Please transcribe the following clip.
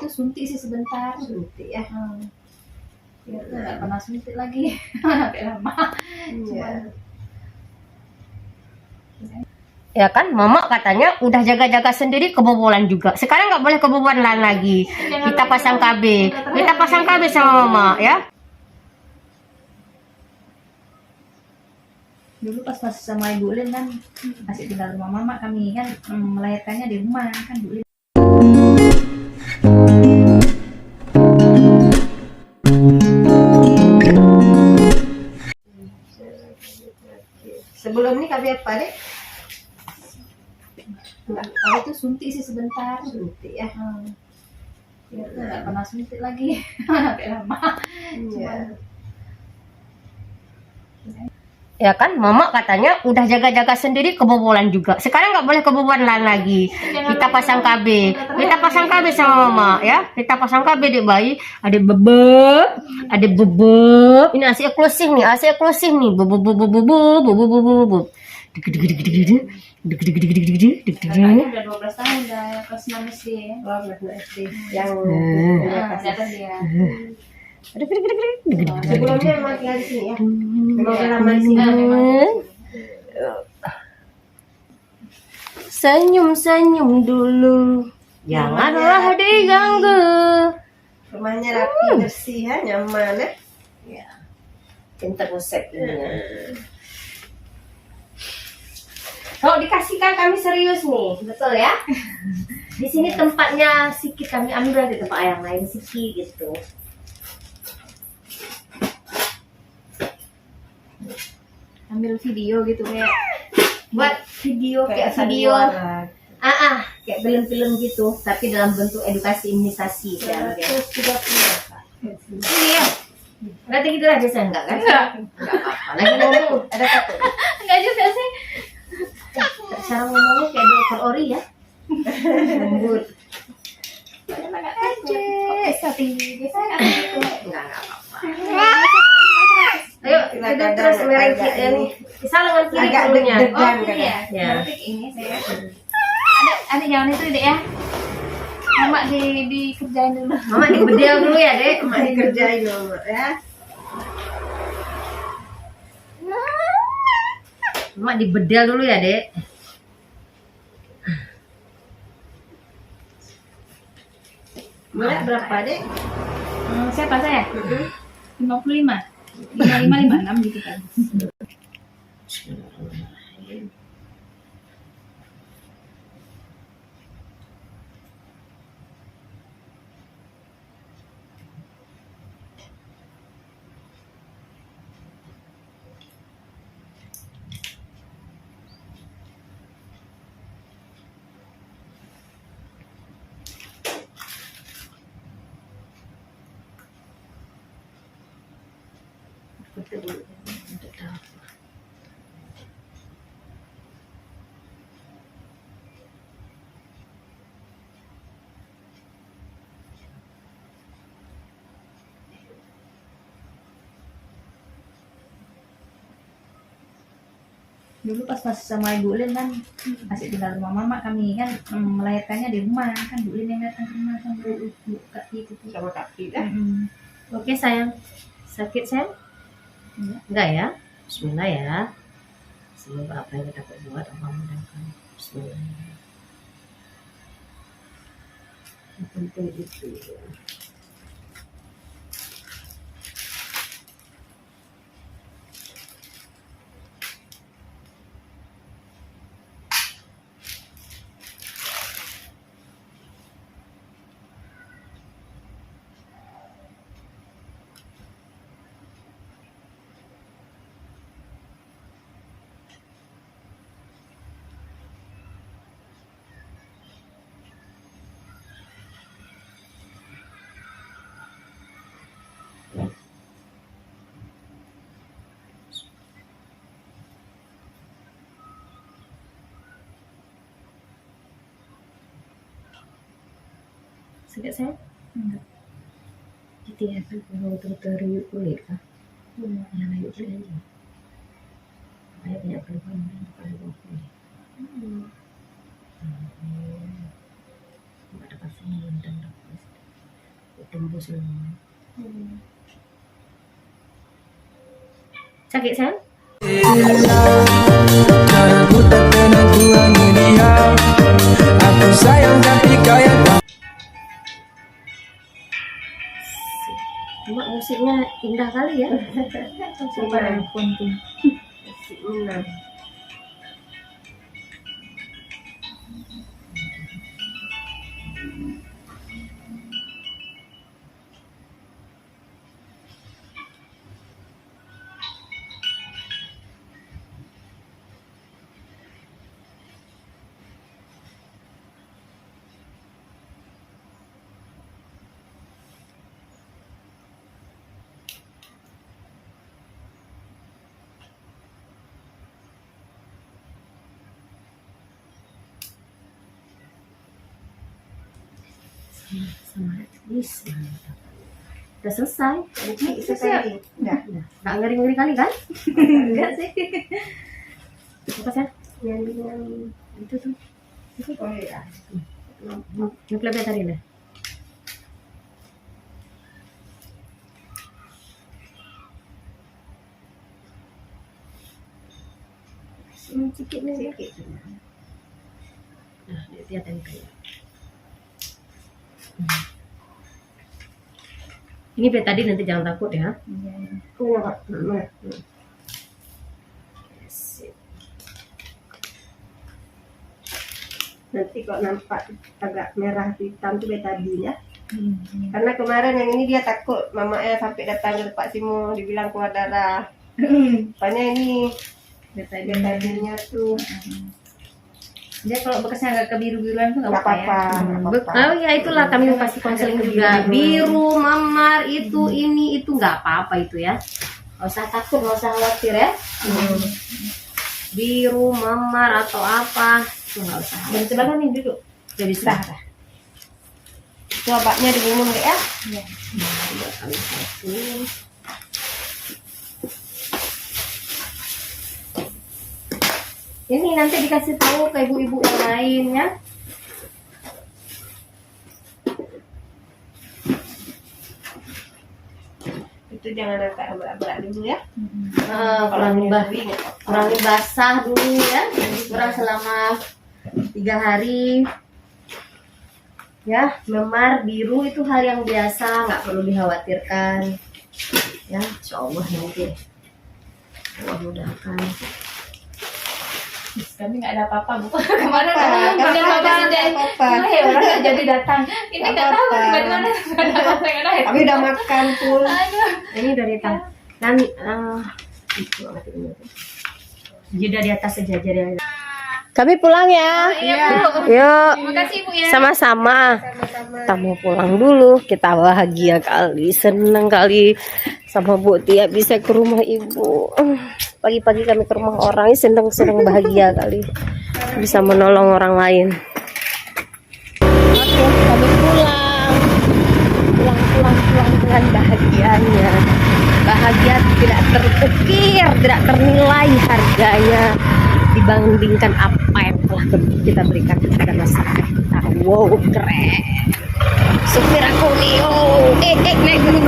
itu suntik sih sebentar. Suntik ya. Ya nggak pernah suntik lagi. Kayak lama. Iya. Ya kan, mama katanya udah jaga-jaga sendiri, kebobolan juga. Sekarang nggak boleh kebobolan lagi. Kita pasang KB. Kita pasang KB sama mama ya. Dulu pas masih sama Ibu Lin kan masih tinggal rumah mama, kami kan melahirkannya di rumah kan Bu Lin. Sebelum ini KB apa dek? Kalau itu suntik sih sebentar. Suntik ya. Ya nggak pernah suntik lagi. Kayak lama. Iya. Ya kan, mama katanya udah jaga-jaga sendiri, kebobolan juga. Sekarang nggak boleh kebobolan lagi. Kita pasang KB. Kita pasang KB sama mama ya. Kita pasang KB deh bayi. Ada bebek, ada bebek. Ini ASI eksklusif nih, ASI eksklusif nih. Bebek bebek bebek bebek bebek bebek. Kakaknya udah 12 tahun, udah kelas 6 SD ya. Oh, kelas SD. Yang Di atas dia. sebelumnya memang tinggal di sini ya. Memang udah lama di sini. Senyum-senyum dulu, janganlah diganggu. Rumahnya rapi, bersih ya, nyaman ya. Ya, pinter resep ini. Kalau dikasihkan kami serius nih, betul ya? Di sini tempatnya Siki, kami ambil dari tempat yang lain Siki gitu. Ambil video gitu kayak Buat video kayak video, kayak film-film gitu, tapi dalam bentuk edukasi imunisasi ya. Iya. Berarti gitu lah biasa enggak kan? Enggak apa-apa. Lagi ngomong ada satu. enggak juga sih. Cara ngomongnya kayak dokter Ori ya. Lembut. Enggak aja. Kok bisa tinggi? Biasanya kan gitu. Enggak apa-apa. Ayo, kita terus merengkit ini. Bisa lengan kiri Agak dulunya. deg-degan. Oh iya. Ya. Berarti ini saya. Ada jangan itu deh ya. Mama dikerjain dulu. Mama dibedel dulu ya, Dek. Mak dikerjain dulu ya. Mama dibedel dulu ya, Dek. Berat berapa dek? Siapa saya? 55. 56 gitu kan. Dulu pas masih sama Ibu Lin kan masih tinggal rumah mama, kami kan melahirkannya di rumah kan Bu Lin yang datang ke rumah sama Bu Kaki itu. Sama kaki ya. Oke, sayang. Sakit, sayang? Enggak ya? Bismillah ya. Semoga apa yang kita buat Allah mudahkan. Bismillah. Yang penting itu. Sakit, sayang? Enggak. Gitu ya kan, kalau betul-betul riuk kulit kan. Yang riuk kulit aja. Kayak punya keluhan pada bawah kulit. Ada pasien dan tembus semua. Sakit sayang? Aku tak pernah kuangi dia. Aku sayang tapi kaya tak. Cuma musiknya indah kali ya. Coba handphone tuh. Si Una. Semangat. Bisa. Udah selesai. Itu tadi. Enggak. Nggak ngeri-ngeri kali kan? Enggak sih. Apa sih? Yang Itu tuh. oh iya. Nuklearnya tadi deh. Sedikit nih sedikit. Nah, lihat yang kayak. Ini biar tadi nanti jangan takut ya. Iya, iya. Oh, enggak. Sip. Nanti kok nampak agak merah hitam tuh betadin ya. Hmm. Karena kemarin yang ini dia takut mamanya sampai datang ke tempat Simo dibilang keluar darah. Soalnya ini betadinnya tuh Dia kalau bekasnya agak kebiru-biruan tuh nggak nggak apa-apa ya. apa-apa. Oh ya itulah kami pasti konseling juga. Biru, memar, itu, ini, itu nggak apa-apa itu ya. Nggak usah takut, nggak usah khawatir ya. Biru, memar atau apa, itu nggak usah. Dan sebelah nih duduk. Udah bisa. Itu obatnya diminum deh ya. Iya. Coba kami kasih. Ini nanti dikasih tahu ke ibu-ibu yang lain ya. Itu jangan angkat berat-berat dulu ya. Kurangi basah dulu ya. Kurang selama 3 hari. Ya, memar biru itu hal yang biasa, nggak perlu dikhawatirkan. Ya, insya Allah nanti. Allah mudahkan. Kami nggak ada apa-apa, Bu. Kemana Nggak kemudian apa-apa, Bapak Presiden. nggak apa-apa. Oh ya orang nggak jadi datang. Ini Nggak nggak tahu apa-apa. bagaimana. Nggak ada apa-apa yang lain. Kami udah makan full. Aduh. Ini udah di atas. Dan sudah di atas sejajar ya. Kami pulang ya. Iya, Bu. Yuk. Terima kasih, Bu ya. Sama-sama. Kita mau pulang dulu. Kita bahagia kali, senang kali sama Bu Tia bisa ke rumah Ibu. Pagi-pagi kami ke rumah orang, senang-senang bahagia kali bisa menolong orang lain. Oke, kami pulang dengan bahagianya. Bahagia tidak terukir, tidak ternilai harganya dibandingkan apa yang telah kita berikan kepada masyarakat kita. Wow, keren. Supir aku nih, oh, naik gunung.